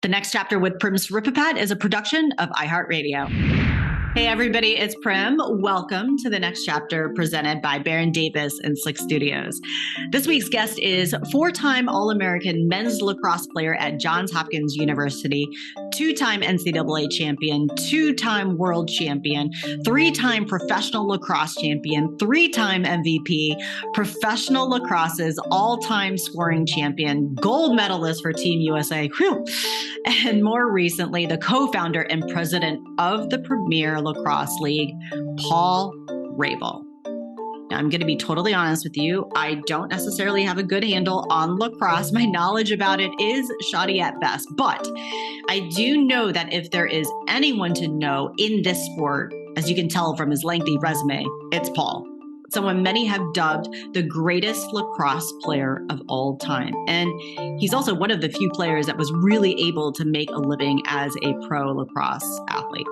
The next chapter with Prim Siripipat is a production of iHeartRadio. Hey everybody, it's Prim. Welcome to the next chapter presented by Baron Davis and Slick Studios. This week's guest is four-time All-American men's lacrosse player at Johns Hopkins University, two-time NCAA champion, two-time world champion, three-time professional lacrosse champion, three-time MVP, professional lacrosse's all-time scoring champion, gold medalist for Team USA, and more recently, the co-founder and president of the Premier Lacrosse League, Paul Rabil. Now, I'm going to be totally honest with you. I don't necessarily have a good handle on lacrosse. My knowledge about it is shoddy at best, but I do know that if there is anyone to know in this sport, as you can tell from his lengthy resume, it's Paul. Someone many have dubbed the greatest lacrosse player of all time. And he's also one of the few players that was really able to make a living as a pro lacrosse athlete.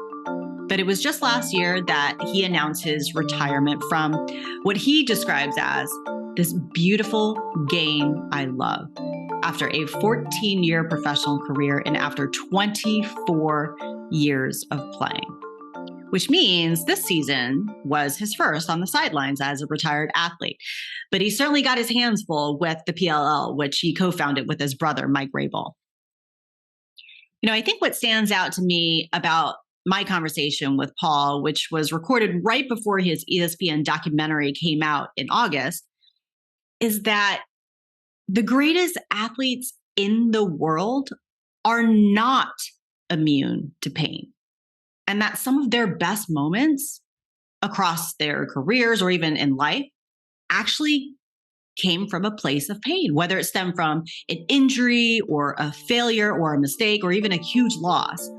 But it was just last year that he announced his retirement from what he describes as this beautiful game I love. After a 14-year professional career and after 24 years of playing. Which means this season was his first on the sidelines as a retired athlete. But he certainly got his hands full with the PLL, which he co-founded with his brother, Mike Rabil. You know, I think what stands out to me about my conversation with Paul, which was recorded right before his ESPN documentary came out in August, is that the greatest athletes in the world are not immune to pain. And that some of their best moments across their careers or even in life actually came from a place of pain, whether it stemmed from an injury or a failure or a mistake or even a huge loss.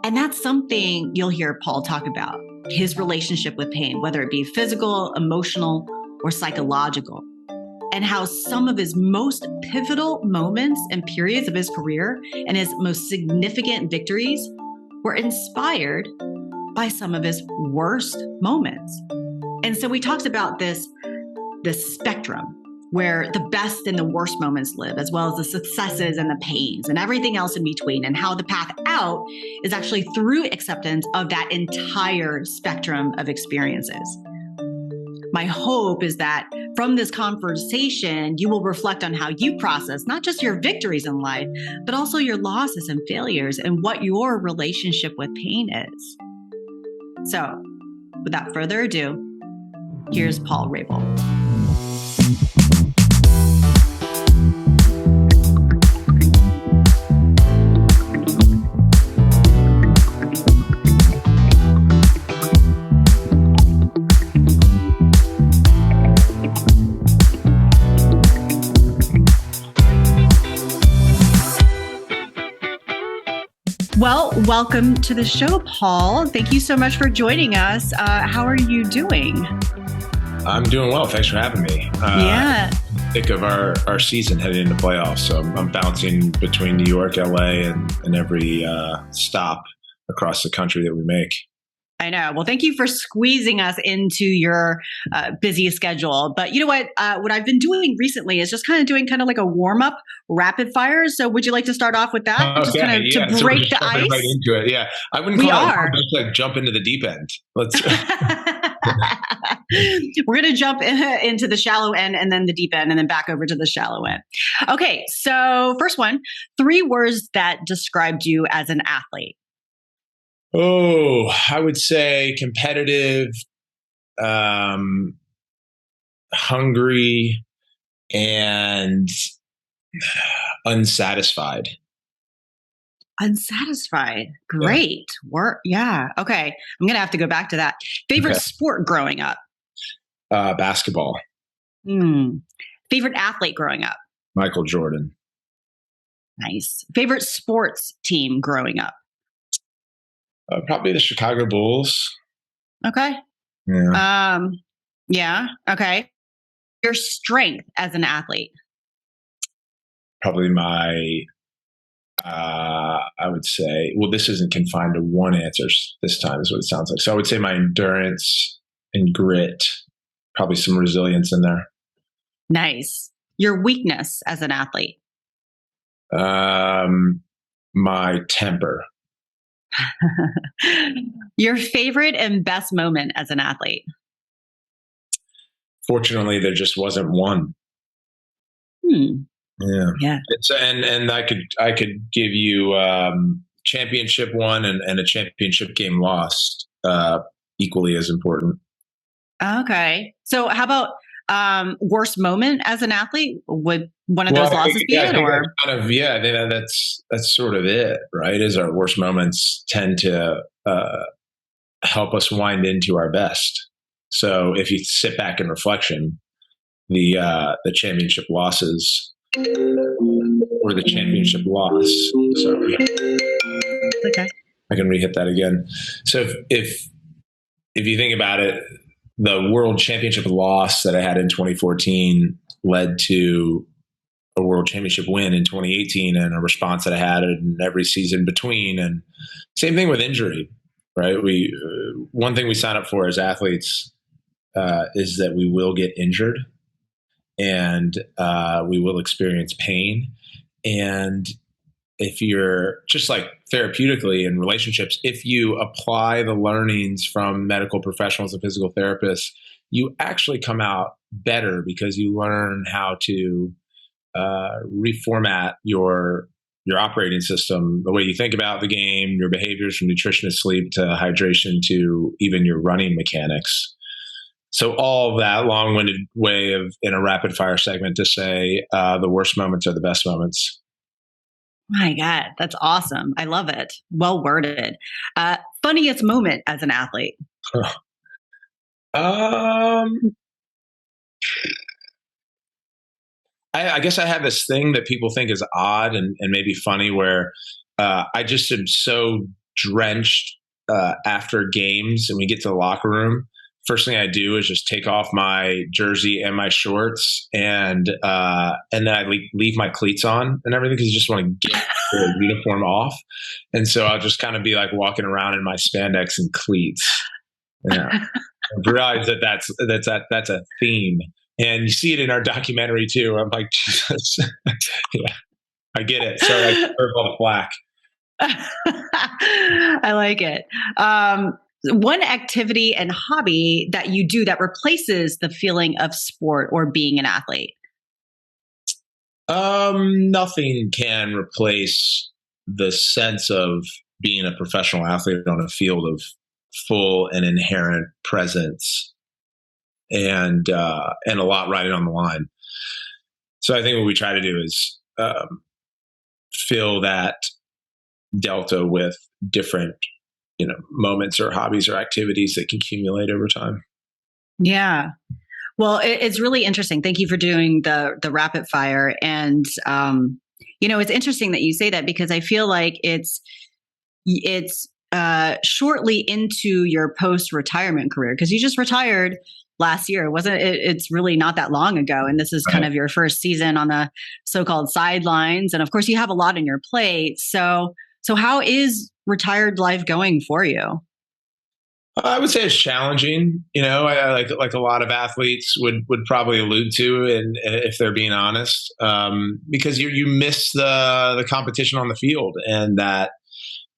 And that's something you'll hear Paul talk about, his relationship with pain, whether it be physical, emotional, or psychological, and how some of his most pivotal moments and periods of his career and his most significant victories were inspired by some of his worst moments. And so we talked about this spectrum where the best and the worst moments live, as well as the successes and the pains and everything else in between, and how the path out is actually through acceptance of that entire spectrum of experiences. My hope is that from this conversation, you will reflect on how you process not just your victories in life, but also your losses and failures and what your relationship with pain is. So, without further ado, here's Paul Rabil. Well, welcome to the show, Paul. Thank you so much for joining us. How are you doing? I'm doing well. Thanks for having me. Yeah. Thick of our season heading into playoffs. So I'm bouncing between New York, LA, and every stop across the country that we make. I know. Well, thank you for squeezing us into your busy schedule. But you know what? What I've been doing recently is just kind of doing like a warm-up rapid fire. So would you like to start off with that? Okay. Just kind of to break the ice? Right into it. Yeah. I wouldn't call it just like jump into the deep end. Let's. We're going to jump into the shallow end and then the deep end and then back over to the shallow end. Okay. So first one, 3 words that described you as an athlete. Oh, I would say competitive, hungry, and unsatisfied. Unsatisfied. Great. Work. Yeah. Okay. I'm going to have to go back to that. Favorite sport growing up? Basketball. Favorite athlete growing up? Michael Jordan. Nice. Favorite sports team growing up? Probably the Chicago Bulls. Okay. Yeah. Yeah. Okay. Your strength as an athlete? Probably my, I would say, well, this isn't confined to one answer this time is what it sounds like. So I would say my endurance and grit, probably some resilience in there. Nice. Your weakness as an athlete? My temper. Your favorite and best moment as an athlete? Fortunately, there just wasn't one. Yeah. Yeah. And I could give you championship won and a championship game lost, equally as important. Okay. So how about worst moment as an athlete? Would one of those losses be it? Or I think that's sort of it, right? Is our worst moments tend to help us wind into our best. So if you sit back in reflection, the championship losses or the championship loss. Sorry. Okay. I can re-hit that again. So if you think about it, the world championship loss that I had in 2014 led to a world championship win in 2018 and a response that I had in every season between. And same thing with injury, right? One thing we sign up for as athletes is that we will get injured and we will experience pain. And if you're just like therapeutically in relationships, if you apply the learnings from medical professionals and physical therapists, you actually come out better because you learn how to reformat your operating system, the way you think about the game, your behaviors from nutrition to sleep to hydration to even your running mechanics. So all of that long-winded way of in a rapid fire segment to say the worst moments are the best moments. My God, that's awesome. I love it. Well worded. Funniest moment as an athlete? I guess I have this thing that people think is odd and maybe funny where I just am so drenched after games and we get to the locker room. First thing I do is just take off my jersey and my shorts and then I leave my cleats on and everything because you just want to get the uniform off. And so I'll just kind of be like walking around in my spandex and cleats. Yeah. I realize that's a theme. And you see it in our documentary too. I'm like, Jesus. Yeah, I get it. So I deserve all the flack. I like it. One activity and hobby that you do that replaces the feeling of sport or being an athlete? Nothing can replace the sense of being a professional athlete on a field of full and inherent presence and a lot riding on the line. So I think what we try to do is fill that delta with different moments or hobbies or activities that can accumulate over time. Yeah. Well, it's really interesting. Thank you for doing the rapid fire. And, it's interesting that you say that because I feel like it's shortly into your post-retirement career because you just retired last year. It's really not that long ago. And this is kind of your first season on the so-called sidelines. And of course you have a lot on your plate. So how is retired life going for you? I would say it's challenging. I like a lot of athletes would probably allude to, and if they're being honest, because you miss the competition on the field and that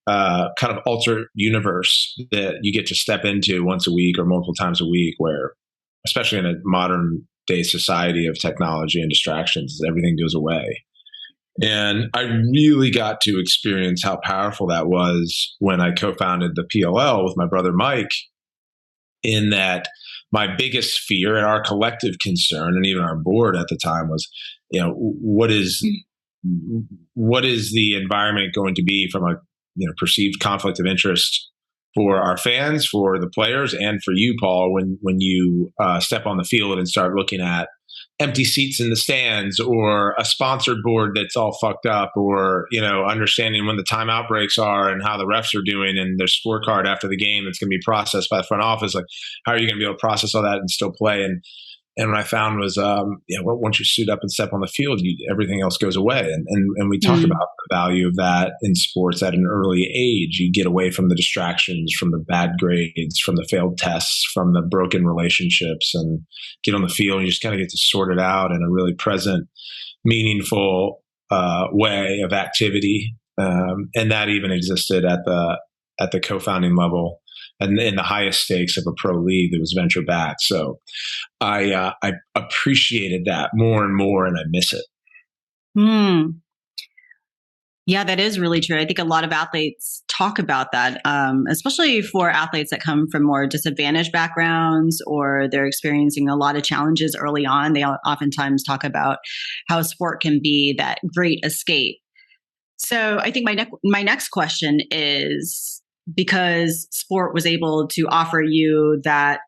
kind of alternate universe that you get to step into once a week or multiple times a week, where, especially in a modern day society of technology and distractions, everything goes away. And I really got to experience how powerful that was when I co-founded the PLL with my brother Mike, in that my biggest fear and our collective concern, and even our board at the time, was, what is the environment going to be from a perceived conflict of interest for our fans, for the players, and for you, Paul, when you step on the field and start looking at empty seats in the stands or a sponsored board that's all fucked up, or, understanding when the timeout breaks are and how the refs are doing and their scorecard after the game that's going to be processed by the front office. Like, how are you going to be able to process all that and still play? And what I found was, once you suit up and step on the field, everything else goes away. And we talk about the value of that in sports at an early age. You get away from the distractions, from the bad grades, from the failed tests, from the broken relationships, and get on the field. And you just kind of get to sort it out in a really present, meaningful way of activity. And that even existed at the co-founding level, and in the highest stakes of a pro league that was venture backed. So I appreciated that more and more, and I miss it. Hmm. Yeah, that is really true. I think a lot of athletes talk about that, especially for athletes that come from more disadvantaged backgrounds or they're experiencing a lot of challenges early on. They oftentimes talk about how sport can be that great escape. So I think my next question is, because sport was able to offer you that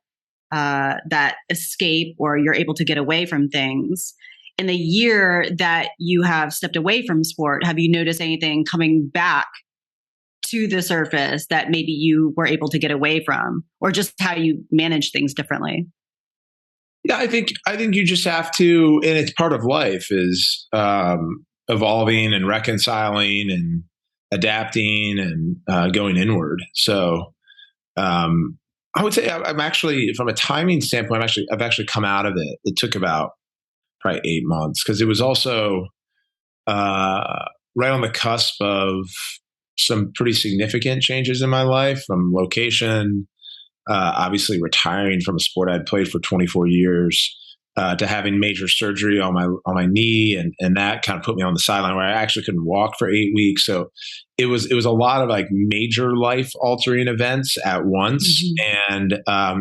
escape, or you're able to get away from things. In the year that you have stepped away from sport, have you noticed anything coming back to the surface that maybe you were able to get away from, or just how you manage things differently? Yeah, I think you just have to, and it's part of life, is evolving and reconciling and adapting and going inward. So I would say I'm actually, from a timing standpoint, I've actually come out of it. It took about probably 8 months, because it was also right on the cusp of some pretty significant changes in my life, from location, obviously retiring from a sport I'd played for 24 years, to having major surgery on my knee, and that kind of put me on the sideline where I actually couldn't walk for 8 weeks. So it was a lot of like major life altering events at once, and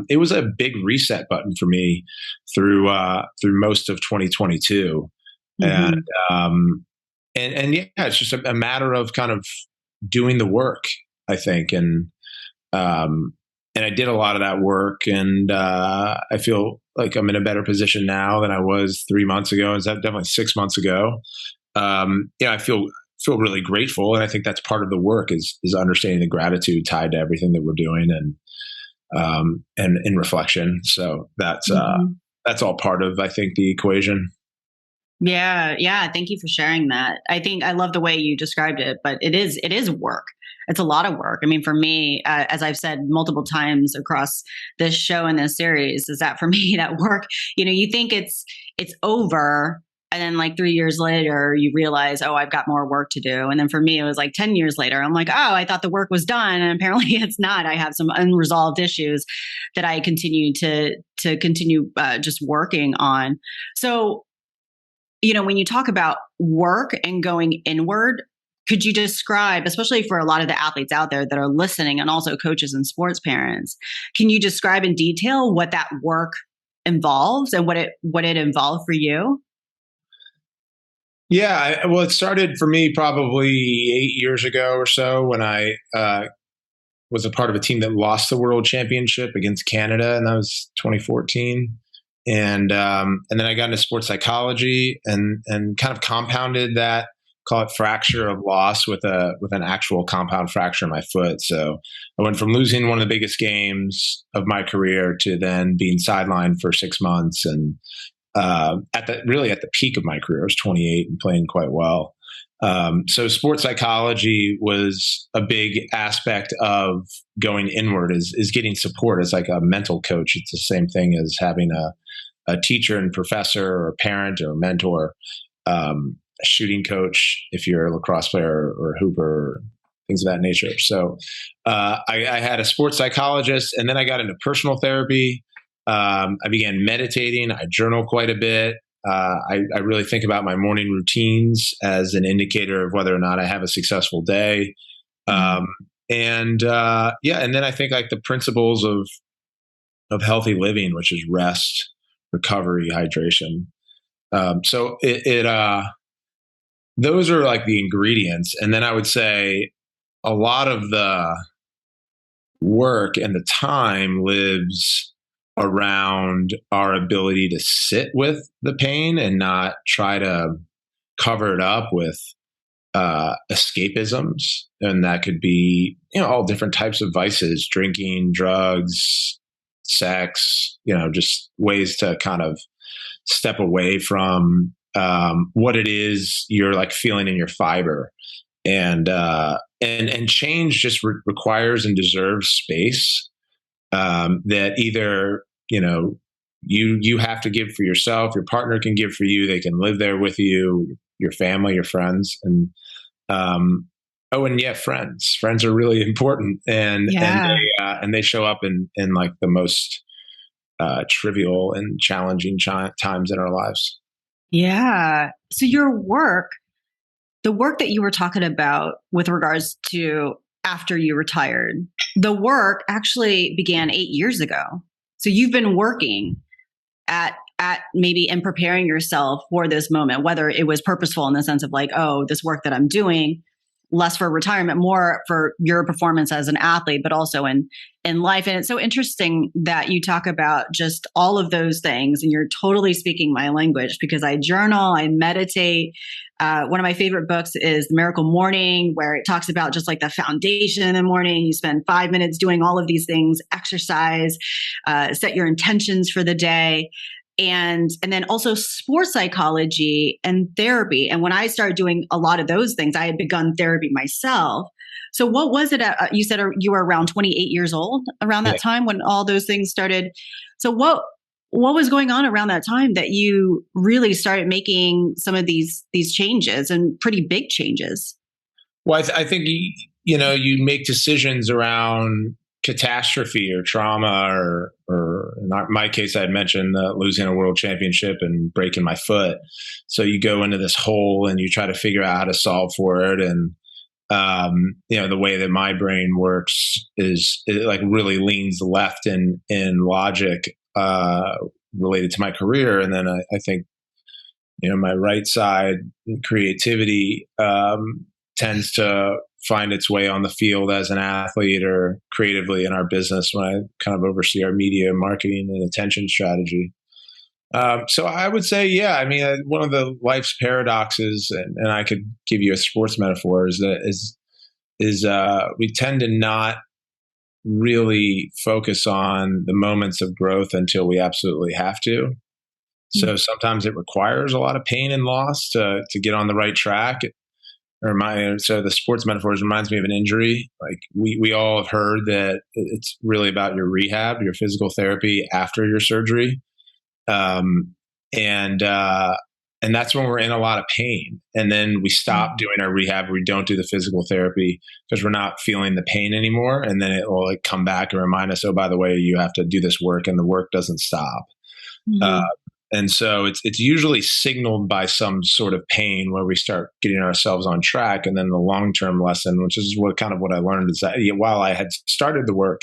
it was a big reset button for me through most of 2022, and yeah, it's just a matter of kind of doing the work, I think, and I did a lot of that work, and I feel like I'm in a better position now than I was 3 months ago, and definitely 6 months ago. I feel really grateful, and I think that's part of the work, is understanding the gratitude tied to everything that we're doing, and in reflection. So that's all part of, I think, the equation. Yeah. Yeah. Thank you for sharing that. I think I love the way you described it, but it is work. It's a lot of work. I mean, for me, as I've said multiple times across this show and this series, is that for me, that work, you think it's over. And then like 3 years later, you realize, oh, I've got more work to do. And then for me, it was like 10 years later, I'm like, oh, I thought the work was done. And apparently it's not. I have some unresolved issues that I continue to continue just working on. So, when you talk about work and going inward, could you describe, especially for a lot of the athletes out there that are listening, and also coaches and sports parents, can you describe in detail what that work involves and what it involved for you? Yeah, well, it started for me probably 8 years ago or so, when I was a part of a team that lost the world championship against Canada, and that was 2014. And then I got into sports psychology, and kind of compounded that, call it fracture of loss, with an actual compound fracture in my foot. So I went from losing one of the biggest games of my career to then being sidelined for 6 months, and at the peak of my career, I was 28 and playing quite well. So sports psychology was a big aspect of going inward, is getting support as like a mental coach. It's the same thing as having a teacher and professor, or a parent or a mentor, a shooting coach if you're a lacrosse player, or a hooper, or things of that nature. So I had a sports psychologist, and then I got into personal therapy. I began meditating. I journal quite a bit. I really think about my morning routines as an indicator of whether or not I have a successful day. And then I think like the principles of healthy living, which is rest, recovery, hydration. So those are like the ingredients. And then I would say a lot of the work and the time lives around our ability to sit with the pain and not try to cover it up with escapisms. And that could be, all different types of vices: drinking, drugs, sex, just ways to kind of step away from what it is you're like feeling in your fiber. And change just requires and deserves space that either you have to give for yourself, your partner can give for you, they can live there with you, your family, your friends, and Oh, and yeah, friends. Friends are really important, and Yeah. and they show up in like the most trivial and challenging times in our lives. Yeah. So the work that you were talking about with regards to after you retired, the work actually began 8 years ago. So you've been working at maybe and preparing yourself for this moment, whether it was purposeful in the sense of like, oh, this work that I'm doing, less for retirement, more for your performance as an athlete, but also in life. And it's so interesting that you talk about just all of those things, and you're totally speaking my language because I journal, I meditate. One of my favorite books is The Miracle Morning, where it talks about just like the foundation in the morning. You spend 5 minutes doing all of these things, exercise, set your intentions for the day. And then also sports psychology and therapy. And when I started doing a lot of those things, I had begun therapy myself. So what was it? You said you were around 28 years old around that time when all those things started. So what was going on around that time that you really started making some of these changes, and pretty big changes? Well, I think you make decisions around catastrophe or trauma, or in my case, I had mentioned losing a world championship and breaking my foot. So you go into this hole and you try to figure out how to solve for it. And the way that my brain works is it like really leans left in logic related to my career. And then I think my right side creativity tends to find its way on the field as an athlete or creatively in our business when I kind of oversee our media, marketing, and attention strategy. So I would say, yeah, I mean, one of the life's paradoxes, and I could give you a sports metaphor, is we tend to not really focus on the moments of growth until we absolutely have to. So sometimes it requires a lot of pain and loss to get on the right track. So the sports metaphors reminds me of an injury. Like we all have heard that it's really about your rehab, your physical therapy after your surgery. And that's when we're in a lot of pain. And then we stop doing our rehab. We don't do the physical therapy because we're not feeling the pain anymore. And then it will like come back and remind us, oh, by the way, you have to do this work, and the work doesn't stop. Mm-hmm. And so it's usually signaled by some sort of pain where we start getting ourselves on track. And then the long-term lesson, which is what I learned, is that while I had started the work,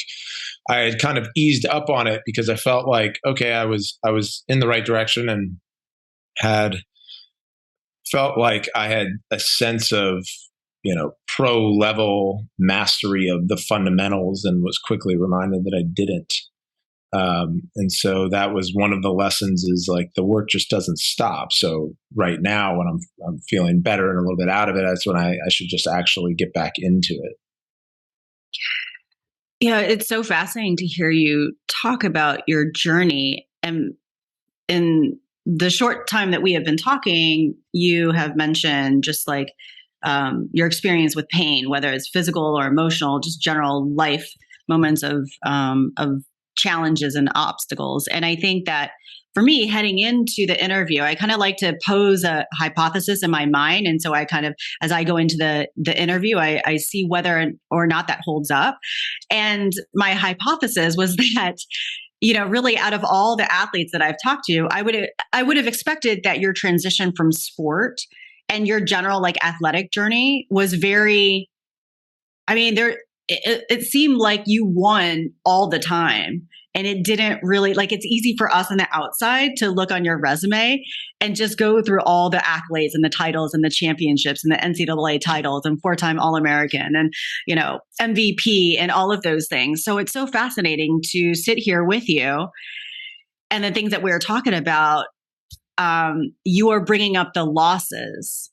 I had kind of eased up on it because I felt like, okay, I was in the right direction and had felt like I had a sense of, pro level mastery of the fundamentals, and was quickly reminded that I didn't. And so that was one of the lessons, is like the work just doesn't stop. So right now when I'm feeling better and a little bit out of it, that's when I should just actually get back into it. Yeah, it's so fascinating to hear you talk about your journey. And in the short time that we have been talking, you have mentioned just like your experience with pain, whether it's physical or emotional, just general life moments of challenges and obstacles. And I think that for me, heading into the interview, I kind of like to pose a hypothesis in my mind. And so I kind of, as I go into the interview, I see whether or not that holds up. And my hypothesis was that, really out of all the athletes that I've talked to, I would have expected that your transition from sport and your general like athletic journey was very, it seemed like you won all the time. And it didn't really, like, it's easy for us on the outside to look on your resume and just go through all the accolades and the titles and the championships and the NCAA titles and 4-time All-American and, MVP and all of those things. So it's so fascinating to sit here with you. And the things that we were talking about, you are bringing up the losses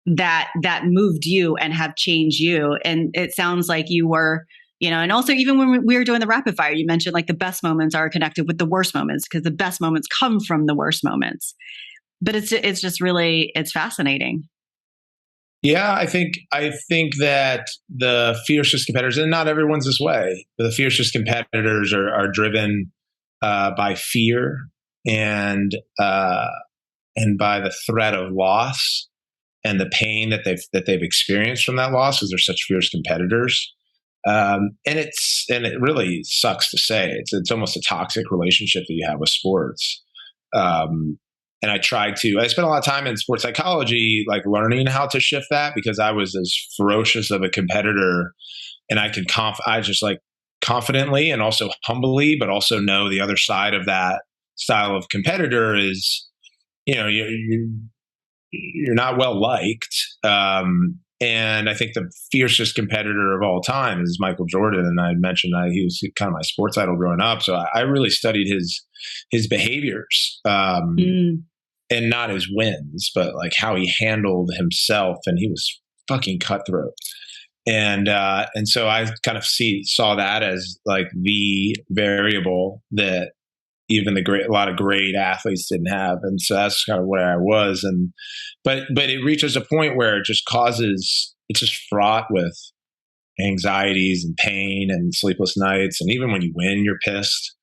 that moved you and have changed you. And it sounds like you were, and also even when we were doing the rapid fire, you mentioned like the best moments are connected with the worst moments because the best moments come from the worst moments. But it's just really, it's fascinating. Yeah, I think that the fiercest competitors, and not everyone's this way, but the fiercest competitors are driven by fear and by the threat of loss. the pain that they've experienced from that loss, because they're such fierce competitors. And it really sucks to say, it's almost a toxic relationship that you have with sports. And I spent a lot of time in sports psychology, like learning how to shift that, because I was as ferocious of a competitor, and I just like confidently and also humbly, but also know the other side of that style of competitor is, you're not well liked. And I think the fiercest competitor of all time is Michael Jordan. And I mentioned that he was kind of my sports idol growing up. So I really studied his behaviors, and not his wins, but like how he handled himself. And he was fucking cutthroat. And so I kind of saw that as like the variable that even a lot of great athletes didn't have. And so that's kind of where I was. But it reaches a point where it's just fraught with anxieties and pain and sleepless nights. And even when you win, you're pissed.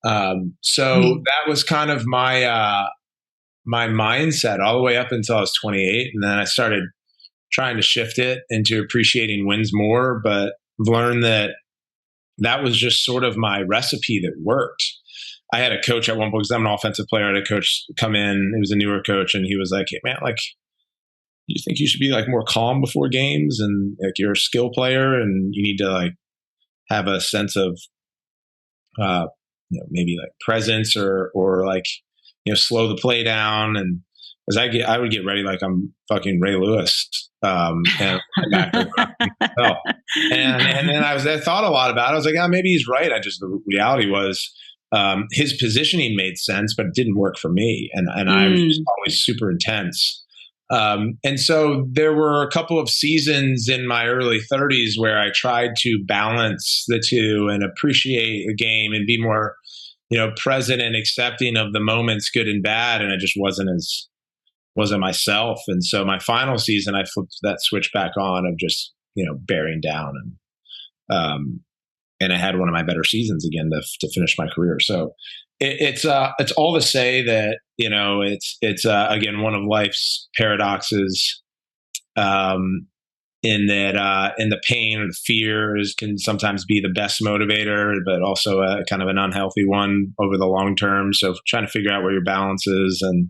So that was kind of my mindset all the way up until I was 28. And then I started trying to shift it into appreciating wins more, but learned that was just sort of my recipe that worked. I had a coach at one point, because I'm an offensive player. I had a coach come in. He was a newer coach, and he was like, "Hey, man, like, you think you should be like more calm before games, and like you're a skill player, and you need to like have a sense of, maybe like presence or like, slow the play down." And as I would get ready like I'm fucking Ray Lewis, and back and then I thought a lot about it. I was like, maybe he's right. The reality was, his positioning made sense, but it didn't work for me. And I was just always super intense. And so there were a couple of seasons in my early 30s where I tried to balance the two and appreciate a game and be more, present and accepting of the moments, good and bad. And I just wasn't myself. And so my final season, I flipped that switch back on of just, bearing down, and I had one of my better seasons again to finish my career. So it's all to say that, it's again, one of life's paradoxes, in the pain or the fears can sometimes be the best motivator, but also a kind of an unhealthy one over the long term. So trying to figure out where your balance is. And,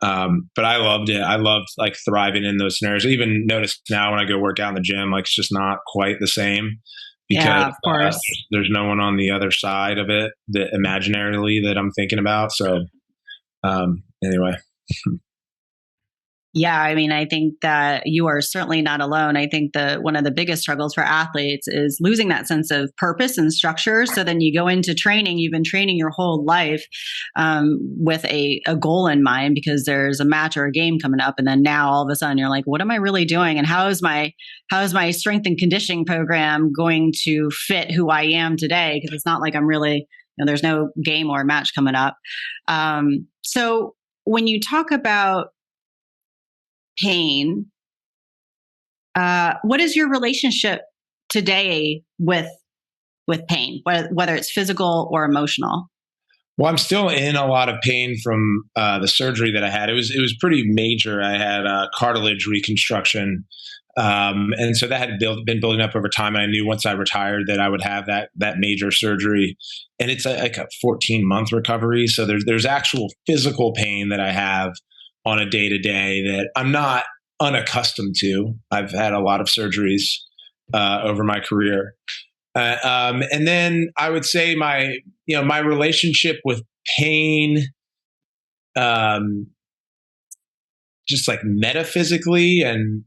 but I loved it. I loved like thriving in those scenarios. I even notice now when I go work out in the gym, like it's just not quite the same, because of course. There's no one on the other side of it that imaginarily that I'm thinking about. So, anyway. Yeah, I mean, I think that you are certainly not alone. I think one of the biggest struggles for athletes is losing that sense of purpose and structure. So then you go into training, you've been training your whole life with a goal in mind, because there's a match or a game coming up. And then now all of a sudden you're like, what am I really doing? And how is my strength and conditioning program going to fit who I am today? Because it's not like I'm really, there's no game or match coming up. So when you talk about pain, what is your relationship today with pain, whether it's physical or emotional? Well, I'm still in a lot of pain from the surgery that I had. It was pretty major. I had cartilage reconstruction, and so that had been building up over time. And I knew once I retired that I would have that major surgery, and it's like a 14-month recovery. So there's actual physical pain that I have on a day-to-day that I'm not unaccustomed to. I've had a lot of surgeries over my career. And then I would say my relationship with pain, just like metaphysically and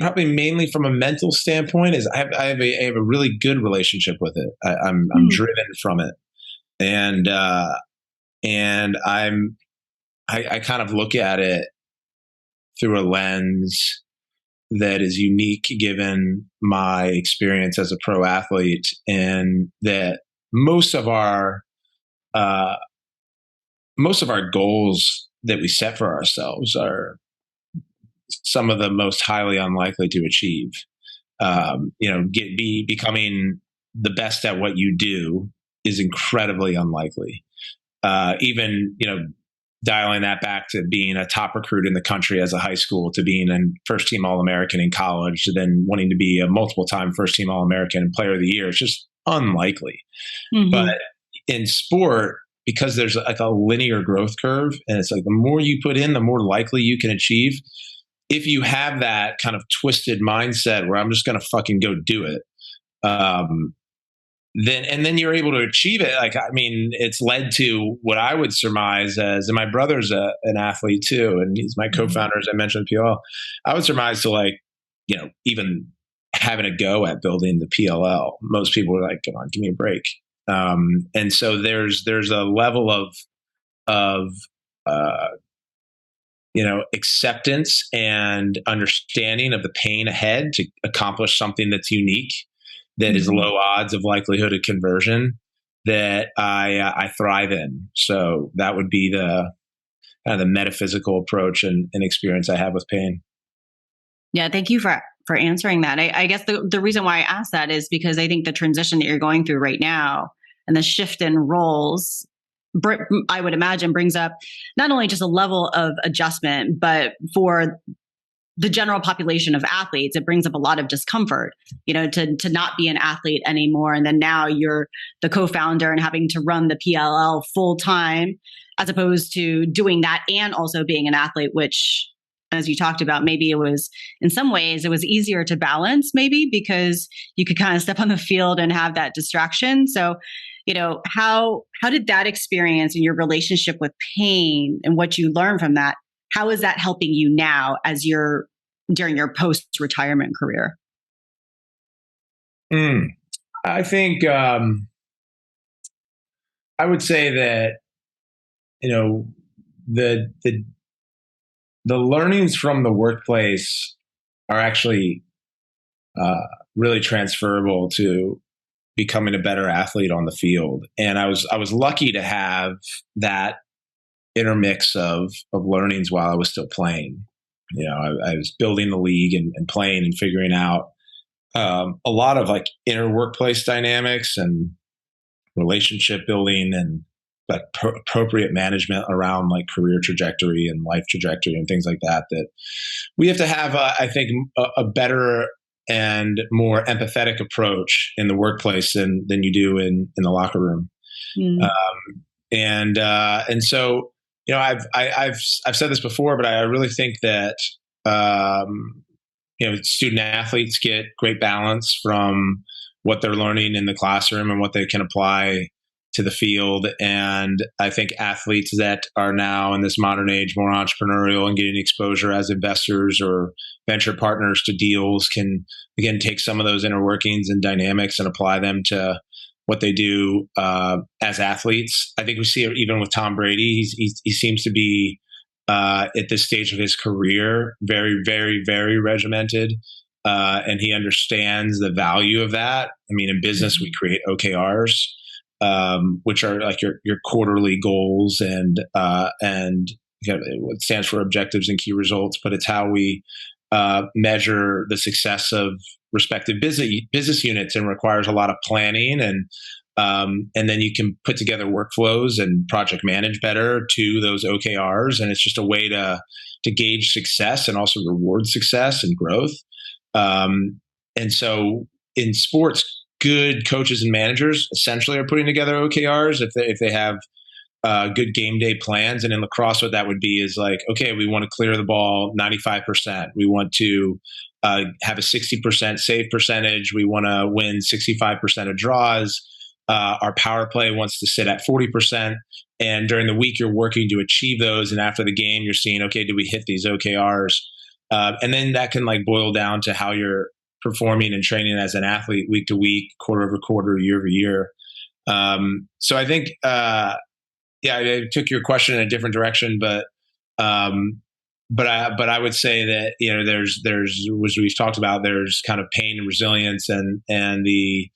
probably mainly from a mental standpoint, is I have a really good relationship with it. I'm driven from it. And I kind of look at it through a lens that is unique given my experience as a pro athlete, and that most of our goals that we set for ourselves are some of the most highly unlikely to achieve. Becoming the best at what you do is incredibly unlikely. Even dialing that back to being a top recruit in the country as a high school, to being a first team All-American in college, to then wanting to be a multiple time first team All-American and player of the year. It's just unlikely. Mm-hmm. But in sport, because there's like a linear growth curve, and it's like the more you put in, the more likely you can achieve. If you have that kind of twisted mindset where I'm just going to fucking go do it, then you're able to achieve it. Like, I mean, it's led to what I would surmise as, and my brother's an athlete too, and he's my co-founder, as I mentioned, PLL. I would surmise to, like, you know, even having a go at building the PLL. Most people are like, come on, give me a break. And so there's a level of you know, acceptance and understanding of the pain ahead to accomplish something that's unique, that is low odds of likelihood of conversion, that I thrive in. So that would be the kind of the metaphysical approach and experience I have with pain. Yeah, thank you for answering that. I guess the reason why I asked that is because I think the transition that you're going through right now and the shift in roles, I would imagine, brings up not only just a level of adjustment, but for the general population of athletes, it brings up a lot of discomfort, you know, to not be an athlete anymore. And then now you're the co-founder and having to run the PLL full time, as opposed to doing that and also being an athlete, which, as you talked about, maybe it was, in some ways, it was easier to balance, maybe because you could kind of step on the field and have that distraction. So, you know, how did that experience and your relationship with pain and what you learned from that, how is that helping you now as you're during your post-retirement career? I think I would say that, you know, the learnings from the workplace are actually really transferable to becoming a better athlete on the field. And I was lucky to have that intermix of learnings while I was still playing. You know, I was building the league and playing and figuring out a lot of like inner workplace dynamics and relationship building and like appropriate management around like career trajectory and life trajectory and things like that, that we have to have, I think, a better and more empathetic approach in the workplace than you do in the locker room. And so, you know, I've said this before, but I really think that, you know, student athletes get great balance from what they're learning in the classroom and what they can apply to the field. And I think athletes that are now in this modern age more entrepreneurial and getting exposure as investors or venture partners to deals can, again, take some of those inner workings and dynamics and apply them to what they do as athletes. I think we see it even with Tom Brady. He seems to be at this stage of his career very, very, very regimented. And he understands the value of that. I mean, in business, we create OKRs, which are like your quarterly goals and you know, it stands for objectives and key results, but it's how we measure the success of respective business units, and requires a lot of planning and then you can put together workflows and project manage better to those OKRs. And it's just a way to gauge success and also reward success and growth. And so in sports, good coaches and managers essentially are putting together OKRs if they have good game day plans. And in lacrosse, what that would be is like, okay, we want to clear the ball 95%. We want to have a 60% save percentage. We want to win 65% of draws. Our power play wants to sit at 40%. And during the week, you're working to achieve those. And after the game, you're seeing, okay, do we hit these OKRs? And then that can like boil down to how you're performing and training as an athlete week to week, quarter over quarter, year over year. So I think, I took your question in a different direction, but I would say that, you know, there's as we've talked about, there's kind of pain and resilience and the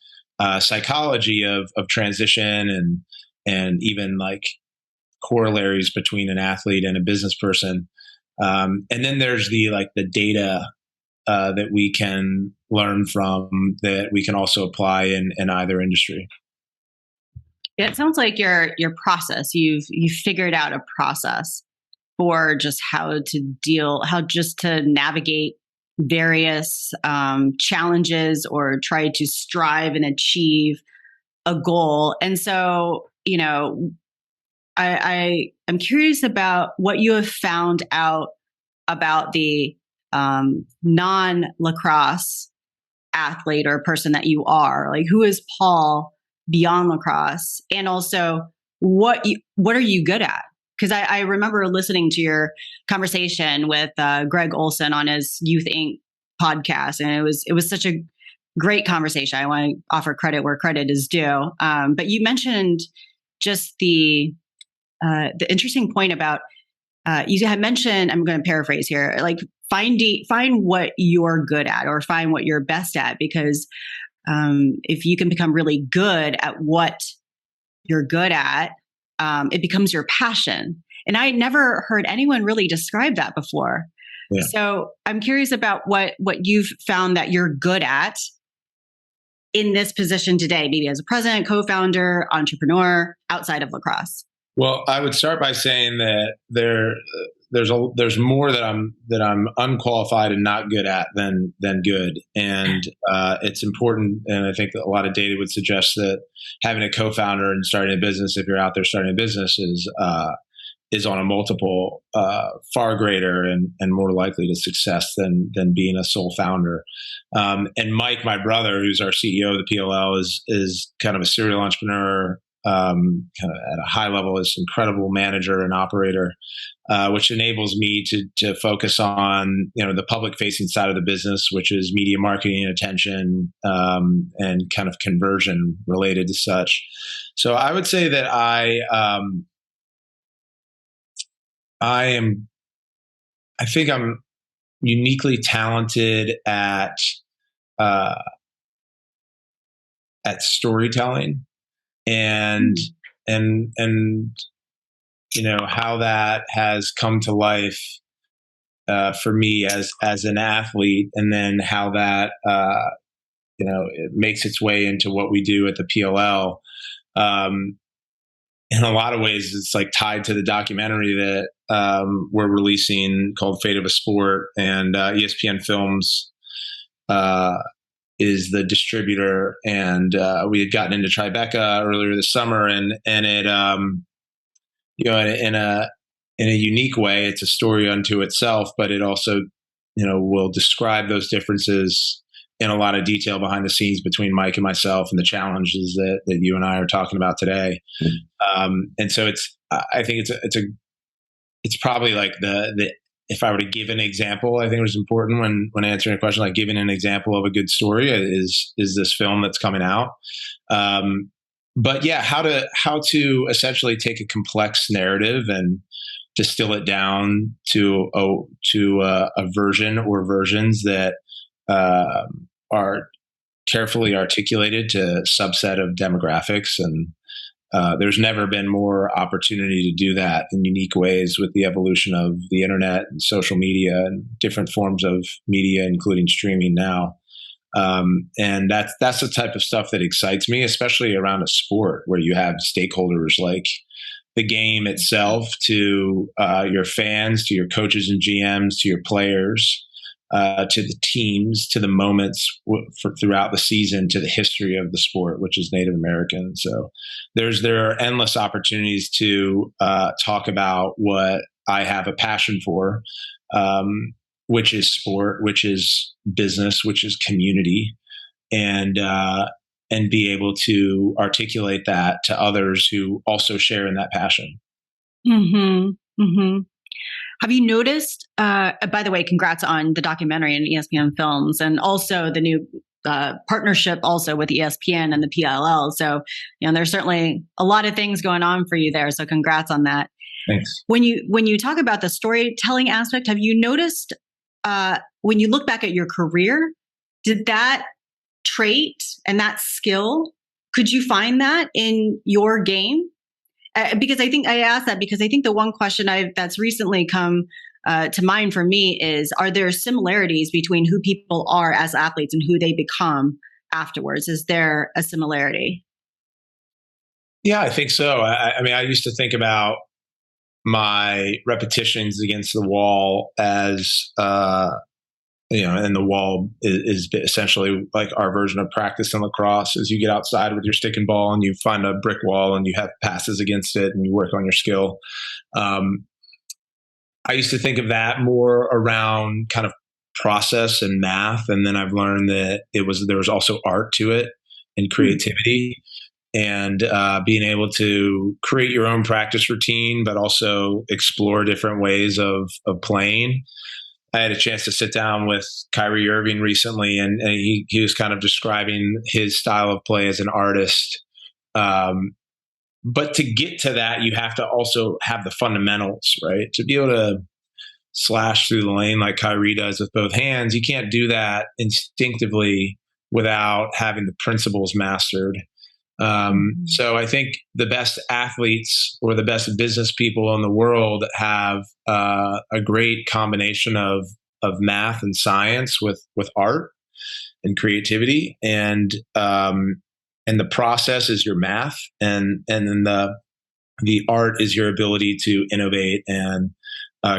psychology of transition and even like corollaries between an athlete and a business person. And then there's the data that we can learn from that we can also apply in either industry. It sounds like your process. You've figured out a process for just how just to navigate various challenges or try to strive and achieve a goal. And so, I'm curious about what you have found out about the non-lacrosse athlete or person that you are. Like, who is Paul beyond lacrosse, and also what are you good at? Because I remember listening to your conversation with Greg Olson on his Youth Inc. podcast, and it was such a great conversation. I want to offer credit where credit is due. But you mentioned just the interesting point about you had mentioned. I'm going to paraphrase here, like find what you're good at or find what you're best at, because if you can become really good at what you're good at, it becomes your passion. And I never heard anyone really describe that before. Yeah. So I'm curious about what you've found that you're good at in this position today, maybe as a president, co-founder, entrepreneur, outside of lacrosse. Well, I would start by saying that there's more that I'm unqualified and not good at than good, and it's important. And I think that a lot of data would suggest that having a co-founder and starting a business, if you're out there starting a business, is on a multiple far greater and more likely to success than being a sole founder. And Mike, my brother, who's our CEO of the PLL, is kind of a serial entrepreneur. Kind of at a high level, is an incredible manager and operator, which enables me to focus on the public facing side of the business, which is media marketing and attention, and kind of conversion related to such. So I would say that I think I'm uniquely talented at storytelling. And how that has come to life for me as an athlete, and then how that it makes its way into what we do at the PLL. In a lot of ways, it's like tied to the documentary that we're releasing called Fate of a Sport, and ESPN Films is the distributor, and we had gotten into Tribeca earlier this summer, and it in a unique way, it's a story unto itself, but it also will describe those differences in a lot of detail behind the scenes between Mike and myself, and the challenges that you and I are talking about today. And so I think it's probably like the if I were to give an example, I think it was important when answering a question, like giving an example of a good story is this film that's coming out. But yeah, how to essentially take a complex narrative and distill it down to a version or versions that are carefully articulated to a subset of demographics. And there's never been more opportunity to do that in unique ways with the evolution of the internet and social media and different forms of media, including streaming now. And that's the type of stuff that excites me, especially around a sport where you have stakeholders like the game itself, to your fans, to your coaches and GMs, to your players, to the teams, to the moments throughout the season, to the history of the sport, which is Native American. So there are endless opportunities to talk about what I have a passion for, which is sport, which is business, which is community, and be able to articulate that to others who also share in that passion. Mm-hmm. Mm-hmm. Have you noticed, by the way, congrats on the documentary and ESPN Films, and also the new partnership also with ESPN and the PLL. So, there's certainly a lot of things going on for you there. So congrats on that. Thanks. When you talk about the storytelling aspect, have you noticed when you look back at your career, did that trait and that skill, could you find that in your game? Because I think I asked that because I think the one question that's recently come to mind for me is, are there similarities between who people are as athletes and who they become afterwards? Is there a similarity? Yeah, I think so. I mean, I used to think about my repetitions against the wall as, and the wall is essentially like our version of practice in lacrosse. As you get outside with your stick and ball and you find a brick wall and you have passes against it and you work on your skill. I used to think of that more around kind of process and math. And then I've learned that there was also art to it and creativity and being able to create your own practice routine, but also explore different ways of playing. I had a chance to sit down with Kyrie Irving recently, and he was kind of describing his style of play as an artist. But to get to that, you have to also have the fundamentals, right? To be able to slash through the lane like Kyrie does with both hands, you can't do that instinctively without having the principles mastered. So I think the best athletes or the best business people in the world have a great combination of math and science with art and creativity, and the process is your math, and then the art is your ability to innovate and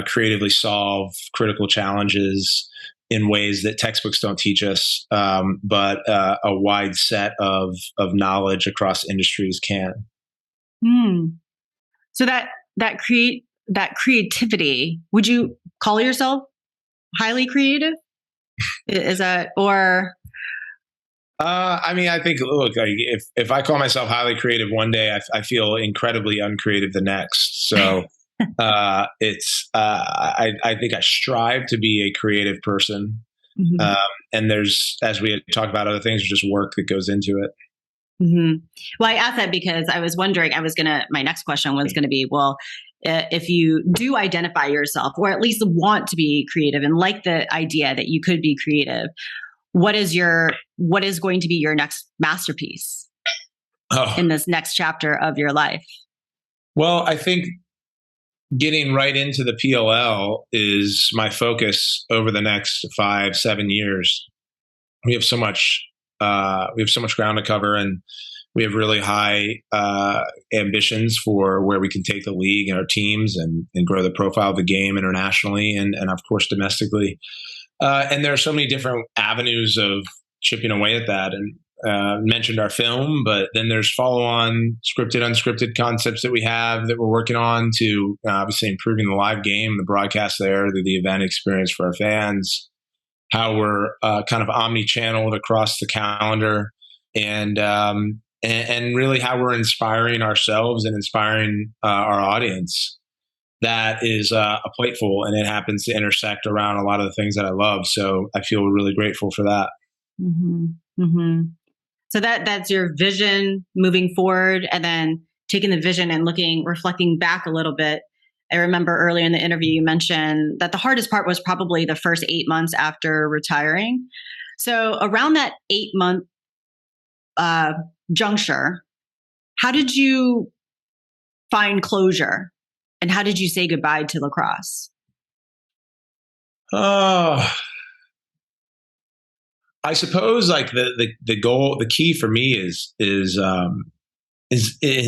creatively solve critical challenges in ways that textbooks don't teach us, but a wide set of knowledge across industries can. So that creativity, would you call yourself highly creative? Is that, or? I mean, I think, look, like if I call myself highly creative one day, I feel incredibly uncreative the next. So I think I strive to be a creative person. Mm-hmm. And there's, as we had talked about, other things, there's just work that goes into it. Mm-hmm. Well, I asked that because I was wondering, my next question was going to be, well, if you do identify yourself or at least want to be creative and like the idea that you could be creative, what is going to be your next masterpiece in this next chapter of your life? Well, I think getting right into the PLL is my focus over the next 5-7 years. We have so much ground to cover, and we have really high ambitions for where we can take the league and our teams and grow the profile of the game internationally and of course domestically. And there are so many different avenues of chipping away at that. And mentioned our film, but then there's follow-on scripted, unscripted concepts that we have that we're working on to obviously improving the live game, the broadcast there, the event experience for our fans, how we're kind of omni-channeled across the calendar, and really how we're inspiring ourselves and inspiring our audience. That is a plateful, and it happens to intersect around a lot of the things that I love. So I feel really grateful for that. Mm-hmm. Mm-hmm. So that's your vision moving forward, and then taking the vision and reflecting back a little bit. I remember earlier in the interview, you mentioned that the hardest part was probably the first 8 months after retiring. So around that 8-month juncture, how did you find closure, and how did you say goodbye to lacrosse? I suppose like the goal, the key for me is in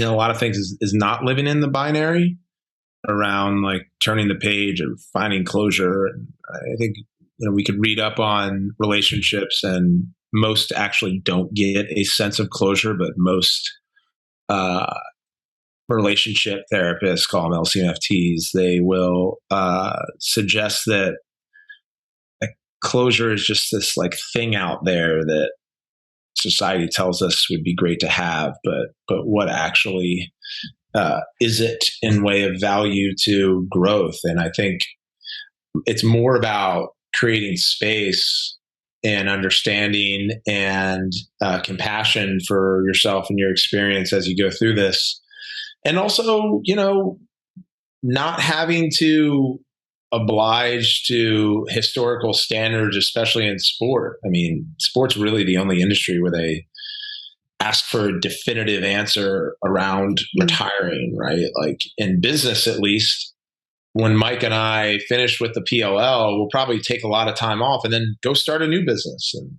a lot of things is not living in the binary around like turning the page or finding closure. And I think we could read up on relationships, and most actually don't get a sense of closure, but most relationship therapists, call them LCMFTs, they will suggest that closure is just this like thing out there that society tells us would be great to have, but what actually is it in way of value to growth? And I think it's more about creating space and understanding and compassion for yourself and your experience as you go through this. And also, not having to oblige to historical standards, especially in sport. I mean, sport's really the only industry where they ask for a definitive answer around retiring, right? Like in business, at least, when Mike and I finish with the PLL, we'll probably take a lot of time off and then go start a new business and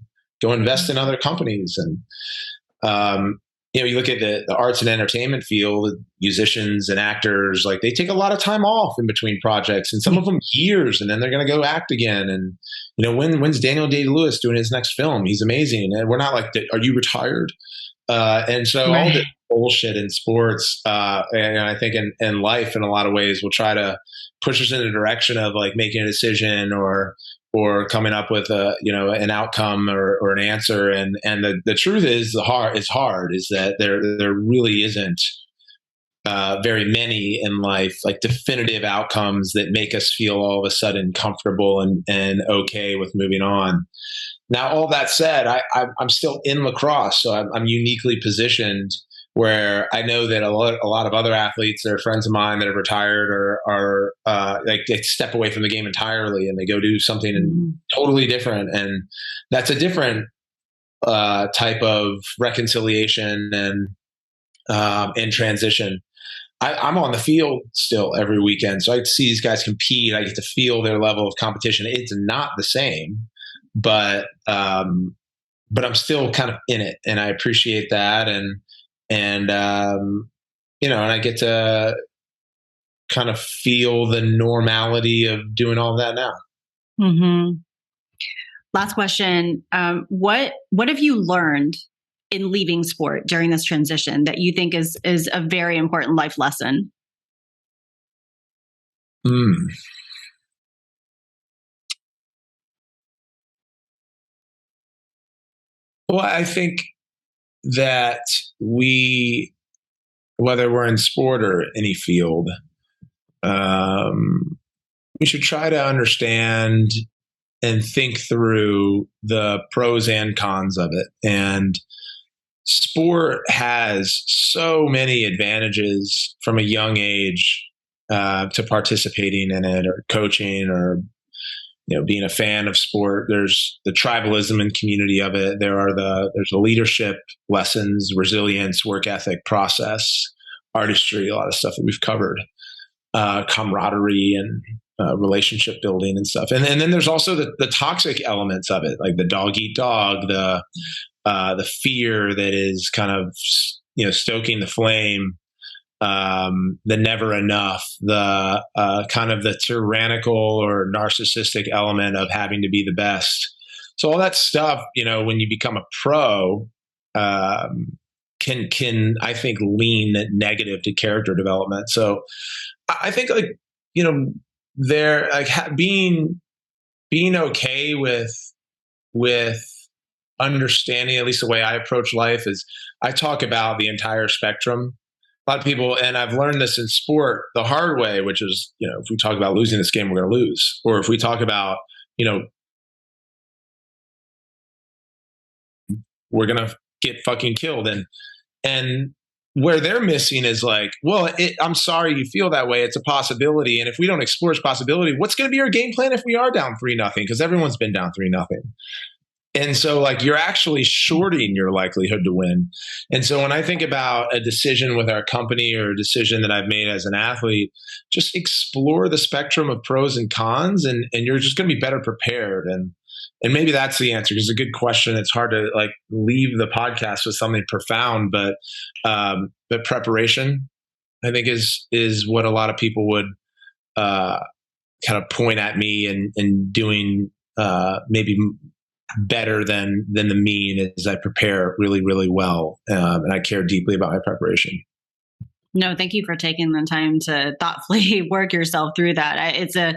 go invest in other companies. And, you look at the arts and entertainment field, musicians and actors, like they take a lot of time off in between projects, and some of them years, and then they're going to go act again. And, when's Daniel Day-Lewis doing his next film? He's amazing. And we're not like, are you retired? And so all the bullshit in sports, and I think in life, in a lot of ways, will try to push us in the direction of like making a decision or coming up with an outcome or an answer. And the truth is it's hard is that there really isn't very many in life, like definitive outcomes that make us feel all of a sudden comfortable and okay with moving on. Now, all that said, I'm still in lacrosse, so I'm uniquely positioned where I know that a lot of other athletes that are friends of mine that have retired are like they step away from the game entirely and they go do something totally different. And that's a different type of reconciliation and transition. I'm on the field still every weekend, so I get to see these guys compete. I get to feel their level of competition. It's not the same, but I'm still kind of in it, and I appreciate that. And I get to kind of feel the normality of doing all that now. Mm-hmm. Last question. What have you learned in leaving sport during this transition that you think is a very important life lesson? Well, I think that whether we're in sport or any field, we should try to understand and think through the pros and cons of it. And sport has so many advantages from a young age to participating in it or coaching or being a fan of sport. There's the tribalism and community of it. There's the leadership lessons, resilience, work ethic, process, artistry, a lot of stuff that we've covered, camaraderie and relationship building and stuff. And then there's also the toxic elements of it, like the dog eat dog, the fear that is kind of stoking the flame, the never enough, the kind of the tyrannical or narcissistic element of having to be the best. So all that stuff, when you become a pro, can I think lean negative to character development. So I think being okay with understanding, at least the way I approach life is I talk about the entire spectrum. A lot of people, and I've learned this in sport the hard way, which is, if we talk about losing this game, we're going to lose. Or if we talk about, we're going to get fucking killed. And where they're missing is like, well, I'm sorry you feel that way. It's a possibility. And if we don't explore its possibility, what's going to be our game plan if we are down 3-0? Because everyone's been down 3-0. And so like you're actually shorting your likelihood to win. And so when I think about a decision with our company or a decision that I've made as an athlete, just explore the spectrum of pros and cons and you're just going to be better prepared. And maybe that's the answer, because it's a good question. It's hard to like leave the podcast with something profound, but preparation, I think is what a lot of people would kind of point at me and doing maybe better than the mean is I prepare really, really well. And I care deeply about my preparation. No, thank you for taking the time to thoughtfully work yourself through that. It's a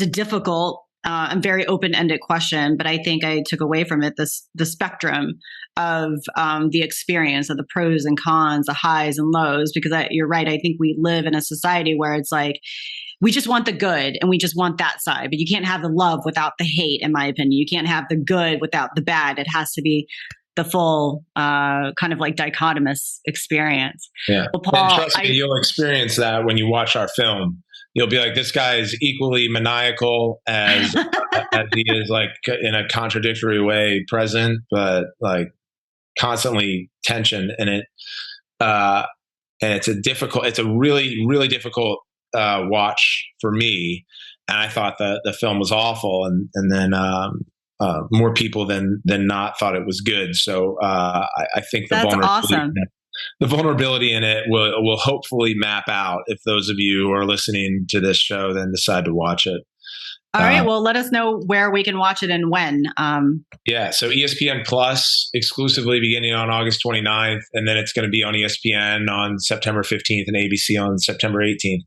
difficult and very open-ended question, but I think I took away from it the spectrum of the experience of the pros and cons, the highs and lows, because you're right. I think we live in a society where it's like, we just want the good and we just want that side, but you can't have the love without the hate, in my opinion. You can't have the good without the bad. It has to be the full kind of like dichotomous experience. Yeah. Well, Paul, and trust me, you'll experience that when you watch our film. You'll be like, this guy is equally maniacal as as he is like in a contradictory way present, but like constantly tension in it. And it's a really, really difficult watch for me. And I thought that the film was awful. And then more people than not thought it was good. So I think the That's awesome. the vulnerability in it will hopefully map out if those of you who are listening to this show then decide to watch it. All right. Well, let us know where we can watch it and when. So ESPN Plus exclusively beginning on August 29th, and then it's going to be on ESPN on September 15th and ABC on September 18th.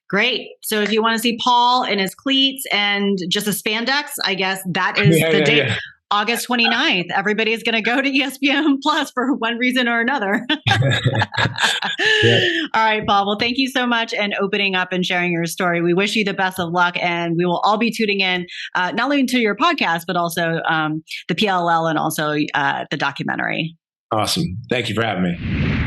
Great. So if you want to see Paul in his cleats and just a spandex, I guess that is the date. Yeah. August 29th. Everybody's going to go to ESPN Plus for one reason or another. Yeah. All right, Paul. Well, thank you so much and opening up and sharing your story. We wish you the best of luck, and we will all be tuning in, not only to your podcast, but also the PLL and also the documentary. Awesome. Thank you for having me.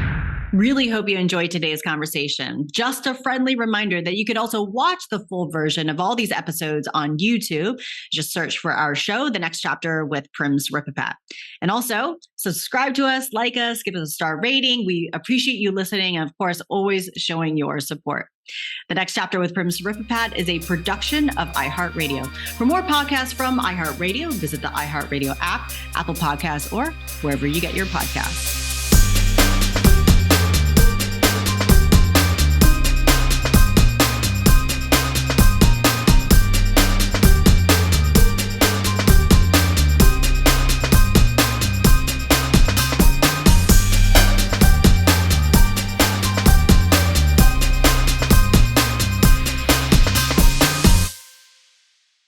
Really hope you enjoyed today's conversation. Just a friendly reminder that you could also watch the full version of all these episodes on YouTube. Just search for our show, The Next Chapter with Prim Siripipat. And also subscribe to us, like us, give us a star rating. We appreciate you listening and, of course, always showing your support. The Next Chapter with Prim Siripipat is a production of iHeartRadio. For more podcasts from iHeartRadio, visit the iHeartRadio app, Apple Podcasts, or wherever you get your podcasts.